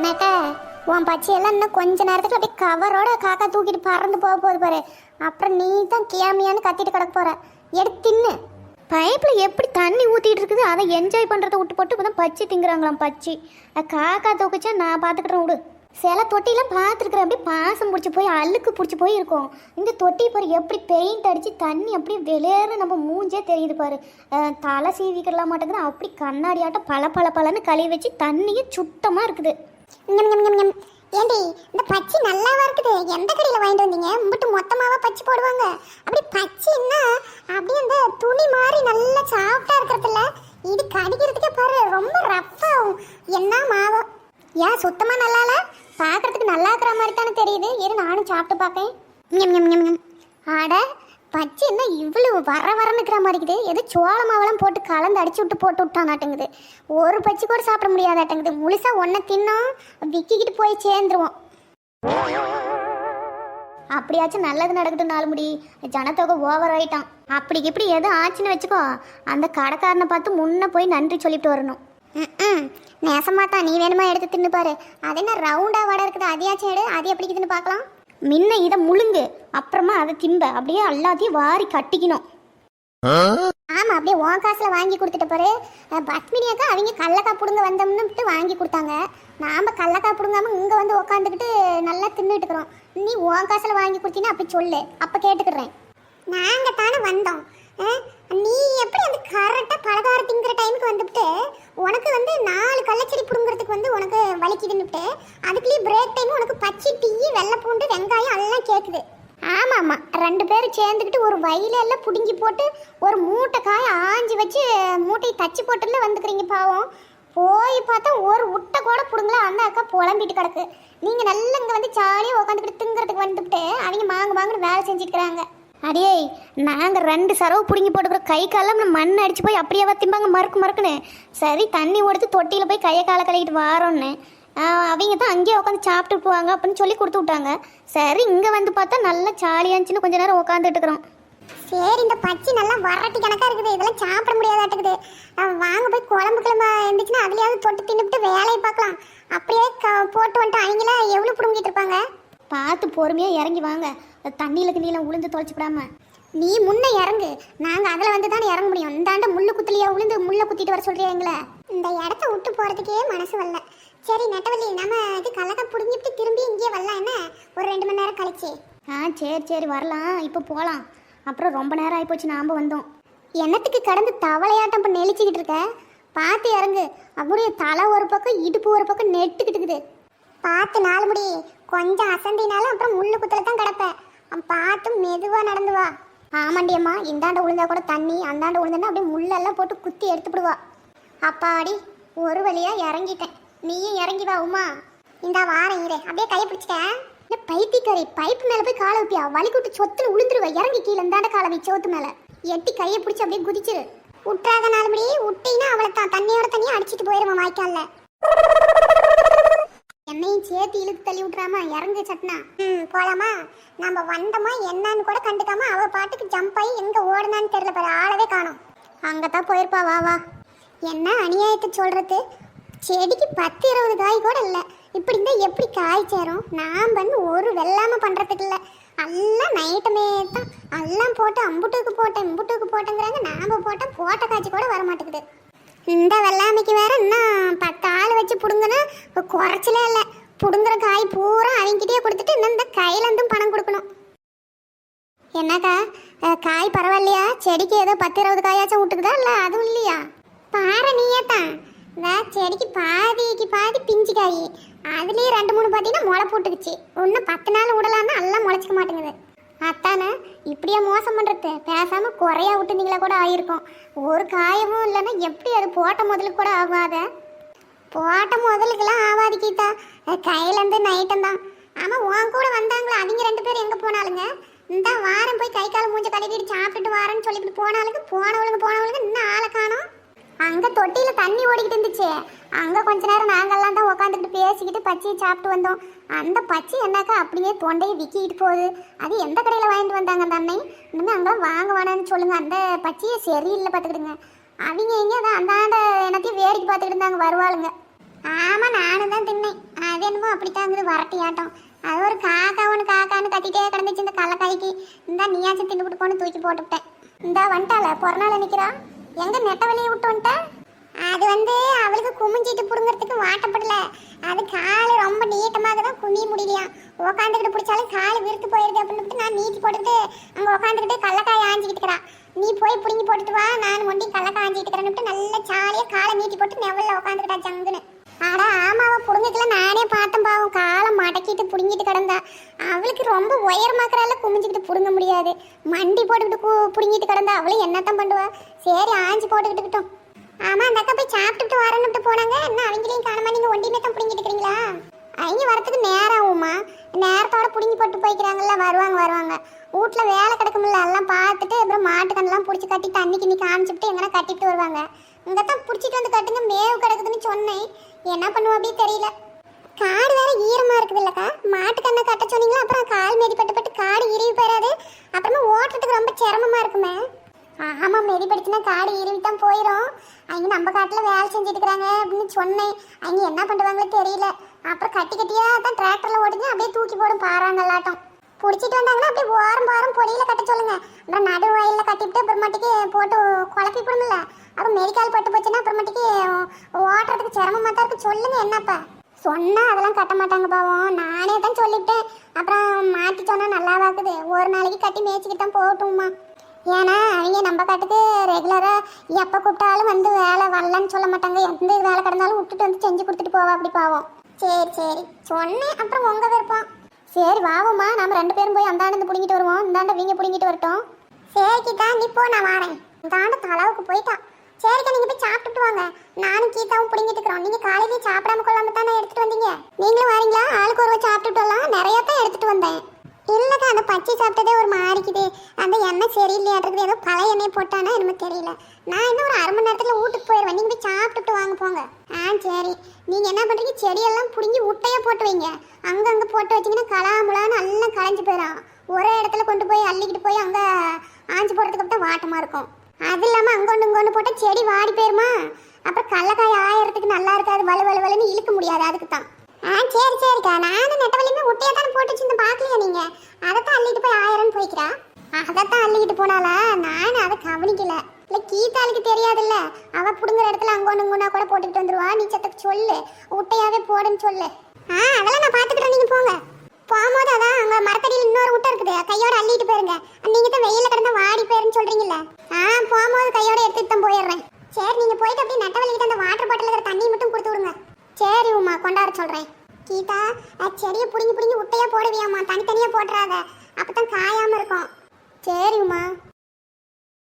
நட்ட உன் பச்சையெல்லாம் இன்னும் கொஞ்ச நேரத்துக்கு அப்படியே கவரோட காக்கா தூக்கிட்டு பறந்து போக போகுது பாரு. அப்புறம் நீ தான் கியாமியான்னு கத்திட்டு கிடக்க போற. எடுத்து தின்னு. பைப்பில் எப்படி தண்ணி ஊற்றிட்டு இருக்குது, அதை என்ஜாய் பண்ணுறதை விட்டு போட்டு இப்போ தான் பச்சி திங்குறாங்களாம். பச்சி காக்கா தூக்கிச்சா நான் பார்த்துக்கிட்டேன் விடு. சில தொட்டிலாம் பார்த்துருக்குறேன், அப்படியே பாசம் பிடிச்சி போய் அழுக்கு பிடிச்சி போய் இருக்கும். இந்த தொட்டி பாரு எப்படி பெயிண்ட் அடித்து தண்ணி அப்படியே வெளியேற நம்ம மூஞ்சே தெரியுது பாரு. தலை சீவிக்கிடலாம் மாட்டேங்குது, அப்படி கண்ணாடி ஆட்டம் பல பல பலன்னு கழுவி வச்சு தண்ணியும் சுத்தமாக இருக்குது. ஏண்டி இந்த பச்சி நல்லாவா இருக்குது? எந்த கடையில் வாங்கிட்டு வந்தீங்க? உங்கள்கிட்ட மொத்தமாவா பச்சி போடுவாங்க? அப்படி பச்சின்னா அப்படியே அந்த துணி மாதிரி நல்லா சாஃப்டா இருக்கிறதுல, இது கடிக்கிறதுக்கே பாரு ரொம்ப ரஃப்பாகும். என்ன மாவம் ஏன் சுத்தமா நல்லால? பார்க்கறதுக்கு நல்லா இருக்கிற மாதிரி தானே தெரியுது. இரு நானும் சாப்பிட்டு பார்க்கேன். ஆட பச்சை என்ன இவ்வளவு வரன்னு இருக்கிற மாதிரி இருக்குது. எது சோள மாவெல்லாம் போட்டு கலந்து அடிச்சு விட்டு போட்டு விட்டானாட்டுங்குது. ஒரு பச்சை கூட சாப்பிட முடியாதாட்டுங்குது. முழுசா ஒன்றை தின்னோம் விக்கிக்கிட்டு போய் சேர்ந்துருவோம். அப்படியாச்சும் நல்லது நடக்குது. நாலு முடி ஜனத்தொகை ஓவர் ஆயிட்டான். அப்படிக்கு இப்படி எதுவும் ஆச்சுன்னு வச்சுக்கோ, அந்த கடைக்காரனை பார்த்து முன்ன போய் நன்றி சொல்லிட்டு வரணும். நேசமாத்தான். நீ வேணுமா எடுத்து தின்னு பாரு. அது என்ன ரவுண்டா வடை இருக்குது, அதையாச்சும் எடு. அது எப்படி இருக்குதுன்னு பார்க்கலாம். முன்ன இதை முழுங்கு, அப்புறமா அதை திம்ப. அப்படியே எல்லாத்தையும் வாரி கட்டிக்கணும். ஆமா, அப்படியே உன் காசுல வாங்கி கொடுத்துட்டு பாரு. பத்மினியாக்கா அவங்க கடலக்காய் புடுங்க வந்தோம்னு வாங்கி கொடுத்தாங்க. நாம கடலக்காய் புடுங்காம இங்க வந்து உக்காந்துக்கிட்டு நல்லா தின்னுட்டு இருக்கிறோம். நீ உன் காசுல வாங்கி கொடுத்தீங்கன்னா அப்படி சொல்லு, அப்ப கேட்டுக்கிறேன். நாங்க தானே வந்தோம். நீ எப்படி வந்து கரெக்டா பலகாரம் திங்கிற டைமுக்கு வந்துவிட்டு உனக்கு வந்து 4 கள்ளச்செடி புடுங்கிறதுக்கு வந்து உனக்கு வலிக்குதுன்னுட்டு அதுக்குள்ளேயே பிரேக் டைம் உனக்கு பச்சை டீ வெள்ளை பூண்டு வெங்காயம் எல்லாம் கேட்குது. ஆமாம் 2 பேரும் சேர்ந்துக்கிட்டு ஒரு வயலெல்லாம் பிடுங்கி போட்டு ஒரு மூட்டை காய ஆஞ்சி வச்சு மூட்டையை தச்சு போட்டுல வந்துக்கிறீங்க. பாவம் போய் பார்த்தா ஒரு உட்டை கூட பிடுங்கல. அந்த அக்கா புலம்பிட்டு கிடக்கு. நீங்கள் நல்லா இங்கே வந்து ஜாலியாக உட்காந்துக்கிட்டு திங்கிறதுக்கு வந்துவிட்டு அவங்க மாங்குன்னு வேலை செஞ்சுருக்கிறாங்க. அடியே நாங்கள் 2 சரவு பிடுங்கி போட்டுக்கிறோம். கை காலம் மண் அடிச்சு போய் அப்படியே வத்திம்பாங்க மறுக்குன்னு. சரி தண்ணி ஓடுத்து தொட்டியில் போய் கையை காலை கழுவிட்டு வாரோன்னு அவங்க தான் அங்கேயே உட்காந்து சாப்பிட்டு போவாங்க அப்படின்னு சொல்லி கொடுத்து விட்டாங்க. சரி இங்கே வந்து பார்த்தா நல்லா ஜாலியாக இருந்துச்சுன்னு கொஞ்ச நேரம் உட்காந்துட்டு இருக்கிறோம். சரி இந்த பச்சை நல்லா வரட்டி கணக்காக இருக்குது. இதெல்லாம் சாப்பிட முடியாதாட்டுக்குது. வாங்க போய் குழம்பு கிளம்ப இருந்துச்சுன்னா அதுலேயாவது தொட்டு தின்னுட்டு வேலையை பார்க்கலாம். அப்படியே போட்டு வந்துட்டு அவங்கள எவ்வளோ பிடுங்கிட்டு இருப்பாங்க. பார்த்து பொறுமையாக இறங்கி வாங்க. தண்ணியில் கிண்ணியில் உளுந்து தொலைச்சிப்படாம. நீ முன்னே இறங்கு, நாங்கள் அதில் வந்து தானே இறங்க முடியும். இந்தாண்ட முள்ளு குத்துலையா உளுந்து முள்ளை குத்திட்டு வர சொல்றியா எங்களை? இந்த இடத்த விட்டு போகிறதுக்கே மனசு வரல. சரி நெட்டவள்ளி, நம்ம இது கடலக்காய் பிடுங்கிட்டு திரும்பி இங்கேயே வரலாம் என்ன? ஒரு 2 மணி நேரம் கழிச்சு. சரி வரலாம். இப்போ போகலாம். அப்புறம் ரொம்ப நேரம் ஆகிப்போச்சு நாம் வந்தோம். என்னத்துக்கு கடந்து தவளையாட்டம் இப்போ நெளிச்சிக்கிட்டு இருக்க? பார்த்து இறங்கு. அப்படியே தலை ஒரு பக்கம் இடுப்பு ஒரு பக்கம் நெட்டுக்கிட்டு இருக்குது. பார்த்து 4 முடி கொஞ்சம் அசந்தினாலும் அப்புறம் முள்ளு குத்துல தான் கிடப்பேன். பார்த்து மெதுவாக நடந்து வா. ஆமாண்டியம்மா, இந்தாண்ட உளுந்தா கூட தண்ணி, அந்தாண்ட உளுந்தா அப்படியே முள்ளெல்லாம் போட்டு குத்தி எடுத்துவிடுவா. அப்பாடி ஒரு வழியாக இறங்கிட்டேன். நீயும் இறங்கி வா உமா. இந்த வாரம் இரு. அப்படியே கையை பிடிச்சிட்டேன். இல்லை பைத்தியக்காரி, பைப்பு மேலே போய் காலை வைப்பியா? வலி கூட்டு சொத்துல உளுந்துருவா. இறங்கி கீழே இந்தாண்ட காலை வை சோத்து மேலே. எட்டி கையை பிடிச்சி அப்படியே குதிச்சிரு. விட்டுறாத 4 முடி. விட்டீங்கன்னா அவளை தான் தண்ணியோட தண்ணியை அடிச்சுட்டு போயிடுவான் வாய்க்காலில். என்னையும் சேர்த்து இழுத்து தள்ளி விட்றாமா. இறங்கு சட்னா. போலாமா? நம்ம வந்தோமா என்னன்னு கூட கண்டுக்காம அவள் பாட்டுக்கு ஜம்ப் ஆகி எங்கே ஓடுனான்னு தெரியல பாரு. ஆளவே காணோம். அங்கே தான் போயிருப்பா. வா வா. என்ன அநியாயத்தை சொல்கிறது? செடிக்கு 10-20 காய் கூட இல்லை. இப்படி இருந்தால் எப்படி காய் சேரும்? நாம் வந்து ஒரு வெள்ளாமல் பண்ணுறதுக்கு இல்லை. எல்லாம் நைட்டுமே தான் எல்லாம் போட்டு அம்புட்டுக்கு போட்டேங்கிறாங்க. நாம் போட்டால் போட்ட காய்ச்சி கூட வர மாட்டேங்குது. இந்த வெள்ளாமைக்கு வேற இன்னும் 10 ஆள் வச்சு பிடுங்கன்னா குறைச்சலே இல்லை. பிடுங்குற காய் பூரா அவங்கிட்டே கொடுத்துட்டு இன்னும் இந்த கையிலேருந்தும் பணம் கொடுக்கணும். என்னக்கா காய் பரவாயில்லையா? செடிக்கு ஏதோ 10-20 காயாச்சும் விட்டுக்குதா? இல்லை அதுவும் இல்லையா? பாரு நீயே தான். இந்த செடிக்கு பாதிக்கு பாதி பிஞ்சு காய். அதுலேயே 2-3 பார்த்தீங்கன்னா முளை போட்டுக்குச்சு. இன்னும் 10 நாள் விடலான்னா எல்லாம் முளைச்சிக்க மாட்டேங்குது. அத்தானே இப்படியே மோசம் பண்ணுறது? பேசாமல் குறையா விட்டுருந்தீங்களா கூட ஆகிருக்கும். ஒரு காயமும் இல்லைன்னா எப்படி அது போட்ட முதலுக்கு கூட ஆகாத? போட்ட முதலுக்கெல்லாம் ஆவாது கீதா. கையிலேருந்து நைட்டம் தான். ஆமாம் உன் கூட வந்தாங்களா அவங்க 2 பேரும் எங்கே போனாலுங்க? இந்த வாரம் போய் கை கால் மூஞ்ச கழுவிட்டு சாப்பிட்டுட்டு வாரேன்னு சொல்லிட்டு போனவளுங்க இன்னும் ஆளை காணோம். அங்கே தொட்டியில் தண்ணி ஓடிக்கிட்டு இருந்துச்சு. அங்கே கொஞ்ச நேரம் நாங்கள்லாம் தான் உட்காந்துக்கிட்டு பேசிக்கிட்டு பச்சையை சாப்பிட்டு வந்தோம். அந்த பச்சை என்னக்கா அப்படியே தொண்டையை விக்கிக்கிட்டு போகுது. அது எந்த கடையில் வாங்கிட்டு வந்தாங்க அந்த அன்னை? இன்னும் அங்கெல்லாம் வாங்க வேணான்னு சொல்லுங்கள். அந்த பச்சையை சரியில்லை பார்த்துக்கிடுங்க. அவங்க எங்கே தான் அந்தாண்ட என்னத்தையும் வேடிக்கை பார்த்துக்கிட்டு இருந்தாங்க வருவாளுங்க. ஆமாம் நானும் தான் தின்னேன். அது என்னமோ அப்படித்தாங்குது வரட்டியாட்டம். அது ஒரு காக்கான்னு கத்திட்டே கிடந்துச்சு இந்த கடலக்காய்க்கு. இந்தா நீயாச்சும் தின்னுபிட்டு போன்னு தூக்கி போட்டுவிட்டேன். இந்தா வந்துட்டால பொறநாள் நிற்கிறா. எங்க நெட்ட வெளியே விட்டு வந்துட்டேன். அது வந்து அவளுக்கு குமிஞ்சிட்டு புடுங்கிறதுக்கு வாட்டப்படல. அது காலு ரொம்ப நீட்டமாக தான் குனிய முடியலையாம். உக்காந்துக்கிட்டு பிடிச்சாலும் காலு விருத்து போயிருது அப்படின்னு நான் நீட்டி போட்டுட்டு அங்கே உக்காந்துக்கிட்டு கடலக்காய் ஆஞ்சிக்கிட்டு இருக்கிறா. நீ போய் பிடுங்கி போட்டுட்டு வா, நான் ஒண்டி கடலக்காய் ஆஞ்சிக்கிட்டு இருக்கிறேன்னு நல்ல ஜாலியாக காலை நீட்டி போட்டு நெவலில் உட்காந்துக்கிட்டா ஜங்குன்னு. ஆடா ஆமாவா புடுங்கிக்கலாம், நானே பார்த்தேன் பாவம். காலை மடக்கிட்டு புடுங்கிட்டு கிடந்தா. அவளுக்கு ரொம்ப உயரமாக்குறால குமிஞ்சிக்கிட்டு புடுங்க முடியாது. மண்டி போட்டுக்கிட்டு புடுங்கிட்டு கிடந்தா. அவளும் என்னத்தான் பண்ணுவா. சரி ஆஞ்சி போட்டுக்கிட்டுக்கிட்டோம். ஆமா அந்த அக்கா போய் சாப்பிட்டுட்டு வரணும்ட்டு போனாங்க. என்ன அவங்களையும் காணமா, நீங்க ஒண்டியுமே தான் புடுங்கிட்டு இருக்கிறீங்களா? அவங்க வரத்துக்கு நேரம் ஆகுமா? நேரத்தோட புடுங்கி போட்டு போய்க்கிறாங்கல்ல. வருவாங்க. வீட்டுல வேலை கிடக்கும்ல, எல்லாம் பார்த்துட்டு அப்புறம் மாட்டுக்கண்ணெல்லாம் பிடிச்சி கட்டி தண்ணிக்கு நீ காமிச்சுட்டு எங்கன்னா கட்டிட்டு வருவாங்க. இங்கத்தான் பிடிச்சிட்டு வந்து கட்டுங்க, மேவு கிடக்குதுன்னு சொன்னேன். என்ன பண்ணுவோம் அப்படி தெரியல. காடு வேற ஈரமா இருக்குது இல்லக்கா, மாட்டுக்கண்ணை கட்ட சொன்னீங்களா? அப்புறம் கால் மெதிப்பட்டு காடு இறுவி போயிடாது? அப்புறமா ஓட்டுறதுக்கு ரொம்ப சிரமமா இருக்குமே. ஆமா மெதிப்படுத்தினா காடு இறுவித்தான் போயிடும். அவங்க நம்ம காட்டுல வேலை செஞ்சுட்டு இருக்கிறாங்க அப்படின்னு சொன்னேன். அவங்க என்ன பண்ணுவாங்களோ தெரியல. அப்புறம் கட்டியா தான் டிராக்டர்ல ஓடுங்க, அப்படியே தூக்கி போடும் பாறாங்கல்லாட்டம். பிடிச்சிட்டு வந்தாங்கன்னா அப்படியே ஓரம் பொடியில கட்ட சொல்லுங்க. அப்புறம் நடு வயல்ல கட்டிவிட்டு அப்புறமாட்டிக்கு போட்டு குழப்பி போடுங்கல்ல. அப்புறம் மெடிக்கால் பட்டு போச்சுன்னா அப்புறமாட்டிக்கு ஓட்டுறதுக்கு சிரமமா தான் இருக்கு. சொல்லுங்க என்னப்பா. சொன்னா அதெல்லாம் கட்ட மாட்டாங்க பாவம். நானே தான் சொல்லிவிட்டேன். அப்புறம் மாட்டி சொன்னா நல்லாவாக்குது. ஒரு நாளைக்கு கட்டி மேய்ச்சிக்கிட்டு தான் போகட்டும்மா. ஏன்னா அவங்க நம்ம காட்டுக்கு ரெகுலராக எப்போ கூப்பிட்டாலும் வந்து வேலை வரலன்னு சொல்ல மாட்டாங்க. எந்த வேலை கிடந்தாலும் விட்டுட்டு வந்து செஞ்சு கொடுத்துட்டு போவா அப்படி பாவம். சரி சொன்னேன். அப்புறம் உங்கள் விருப்பம். சரி வாவும்மா, நம்ம 2 பேரும் போய் அந்தாண்டு பிடிங்கிட்டு வருவோம். இந்தாண்ட வீங்க பிடிங்கிட்டு வரட்டும். சரி கீதா நீ போ, நான் வரேன். இந்தாண்ட தளவுக்கு போயிட்டான். சரிக்கா நீங்கள் போய் சாப்பிட்டுட்டு வாங்க. நானும் கீதாவும் பிடிங்கிட்டு இருக்கிறோம். நீங்கள் காலையிலேயே சாப்பிடாம கொள்ளாம தானே எடுத்துகிட்டு வந்தீங்க. நீங்களும் வரீங்களா? ஆளுக்கு ஒரு சாப்பிட்டுட்டு வரலாம். நிறையா தான் எடுத்துகிட்டு வந்தேன். இல்லைக்கா அந்த பச்சை சாப்பிட்டதே ஒரு மாறிக்குது. அந்த எண்ணெய் சரியில்லையாட்டுறது, ஏதோ பழைய எண்ணெய் போட்டானா என்னமோ தெரியல. நான் இன்னும் ஒரு 1/2 மணி நேரத்தில் வீட்டுக்கு போயிடுவேன். நீங்கள் போய் சாப்பிட்டுட்டு வாங்க போங்க. சரி. நீங்கள் என்ன பண்ணுறீங்க, செடியெல்லாம் பிடுங்கி உட்டையாக போட்டு வைங்க. அங்கங்கே போட்டு வச்சிங்கன்னா கலாமுலான்னு எல்லாம் களைஞ்சு போயிடும். ஒரே இடத்துல கொண்டு போய் அள்ளிக்கிட்டு போய் அங்கே ஆஞ்சு போடுறதுக்கு அப்புறம் வாட்டமாக இருக்கும். அது இல்லாமல் அங்கொண்டு போட்டால் செடி வாடி போயிருமா. அப்புறம் கடலக்காய் ஆயிரத்துக்கு நல்லா இருக்காது. வலுன்னு இழுக்க முடியாது. அதுக்கு தான். சரிக்கா நானும் நெட்டவழியுமே ஒட்டையா தானே போட்டு வச்சிருந்த பாக்கலையா நீங்க? அதைத்தான் அள்ளிட்டு போய் 1000 போய்க்கிறா. அதைத்தான் அள்ளிக்கிட்டு போனாலா? நானும் அதை கவனிக்கல. இல்லை கீதாளுக்கு தெரியாதுல்ல. அவ புடுங்குற இடத்துல அங்கொன்னா கூட போட்டுக்கிட்டு வந்துருவா. நீ சத்துக்கு சொல்லு, ஒட்டையாவே போடுன்னு சொல்லு. அதெல்லாம் நான் பாத்துக்கிறேன். நீங்க போங்க. போகும்போது அதான் அங்க மரத்தடியில் இன்னொரு உட்டை இருக்குது, கையோட அள்ளிட்டு போயிருங்க. நீங்க தான் வெயில கிடந்தா வாடி போயிருன்னு சொல்றீங்கல்ல. போகும்போது கையோட எடுத்துட்டு தான் போயிடுறேன். சரி நீங்க போயிட்டு அப்படியே நெட்டவழிக்கிட்ட அந்த வாட்டர் பாட்டில் இருக்கிற தண்ணி மட்டும் கொடுத்து விடுங்க. சரி உமா கொண்டாட சொல்றேன். கீதா செடியை பிடுங்கி உட்டையா போடுவியாம்மா, தனித்தனியா போட்டுறாத. அப்பதான் காயாம இருக்கும். சரி உமா.